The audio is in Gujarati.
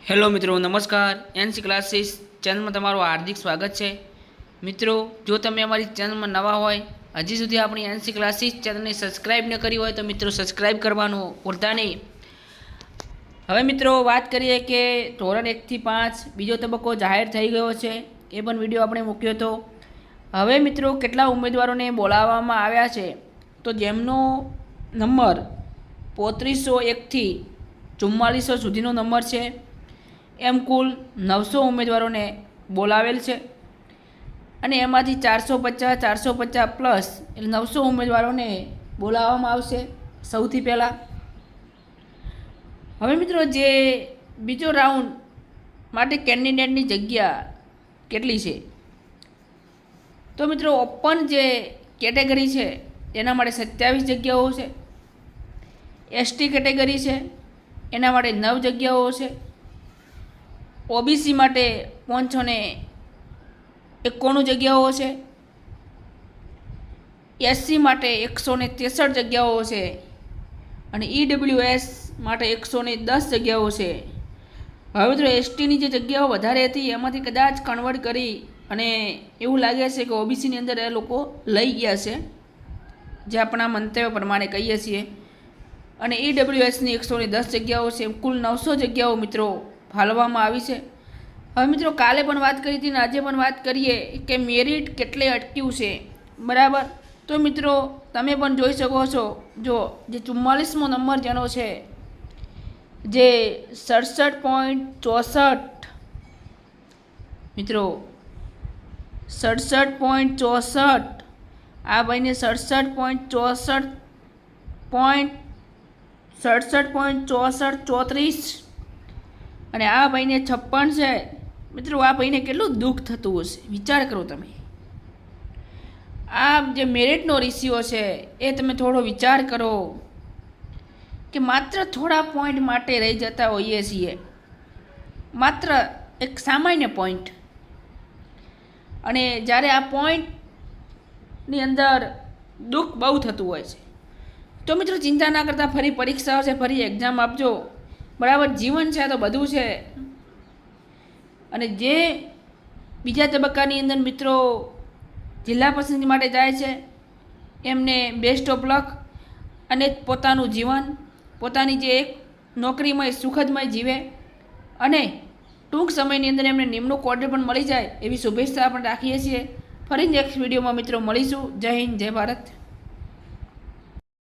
હેલો મિત્રો, નમસ્કાર. એનસી ક્લાસીસ ચેનલમાં તમારું હાર્દિક સ્વાગત છે. મિત્રો, જો તમે અમારી ચેનલમાં નવા હોય, હજી સુધી આપણી એનસી ક્લાસીસ ચેનલને સબસ્ક્રાઈબ ન કરી હોય તો મિત્રો સબસ્ક્રાઈબ કરવાનું ભૂલતા નહીં. હવે મિત્રો વાત કરીએ કે ધોરણ 1 થી 5 બીજો તબક્કો જાહેર થઈ ગયો છે. એ પણ વિડીયો આપણે મૂક્યો હતો. હવે મિત્રો કેટલા ઉમેદવારોને બોલાવવામાં આવ્યા છે, તો જેમનો નંબર 3501 થી 4400 સુધીનો નંબર છે, એમ કુલ 900 ઉમેદવારોને બોલાવેલ છે. અને એમાંથી 450 પ્લસ એટલે 900 ઉમેદવારોને બોલાવવામાં આવશે સૌથી પહેલાં. હવે મિત્રો જે બીજો રાઉન્ડ માટે કેન્ડિડેટની જગ્યા કેટલી છે, તો મિત્રો ઓપન જે કેટેગરી છે એના માટે 27 જગ્યાઓ છે. એસટી કેટેગરી છે એના માટે 9 જગ્યાઓ છે. ઓબીસી માટે 591 જગ્યાઓ છે. એસસી માટે 163 જગ્યાઓ છે. અને ઈડબ્લ્યુએસ માટે 110 જગ્યાઓ છે. હવે મિત્રો એસટીની જે જગ્યાઓ વધારે હતી એમાંથી કદાચ કન્વર્ટ કરી અને એવું લાગે છે કે ઓબીસીની અંદર એ લોકો લઈ ગયા છે, જે આપણા મંતવ્ય પ્રમાણે કહીએ છીએ. અને ઈડબ્લ્યુએસની 110 જગ્યાઓ છે. કુલ 900 જગ્યાઓ મિત્રો ફાળવવામાં આવી છે. હવે મિત્રો કાલે પણ વાત કરી હતી ને આજે પણ વાત કરીએ કે મેરિટ કેટલે અટક્યું છે, બરાબર. તો મિત્રો તમે પણ જોઈ શકો છો, જો જે 44મો નંબર જેનો છે, જે 67.64 મિત્રો 67.64, આ ભાઈને 67.64 અને આ ભાઈને 56 છે. મિત્રો આ ભાઈને કેટલું દુઃખ થતું હશે, વિચાર કરો તમે. આ જે મેરિટનો રેશિયો છે એ તમે થોડો વિચાર કરો કે માત્ર થોડા પોઈન્ટ માટે રહી જતા હોઈએ છીએ, માત્ર એક સામાન્ય પોઈન્ટ. અને જ્યારે આ પોઈન્ટની અંદર દુઃખ બહુ થતું હોય છે, તો મિત્રો ચિંતા ના કરતાં ફરી પરીક્ષા આવશે, ફરી એક્ઝામ આપજો, બરાબર. જીવન છે તો બધું છે. અને જે બીજા તબક્કાની અંદર મિત્રો જિલ્લા પસંદગી માટે જાય છે એમને બેસ્ટ ઓફ લક, અને પોતાનું જીવન પોતાની જે એક નોકરીમય સુખદમય જીવે અને ટૂંક સમયની અંદર એમને નિમણૂક ઓર્ડર પણ મળી જાય એવી શુભેચ્છા પણ રાખીએ છીએ. ફરી નેક્સ્ટ વિડીયોમાં મિત્રો મળીશું. જય હિન્દ, જય ભારત.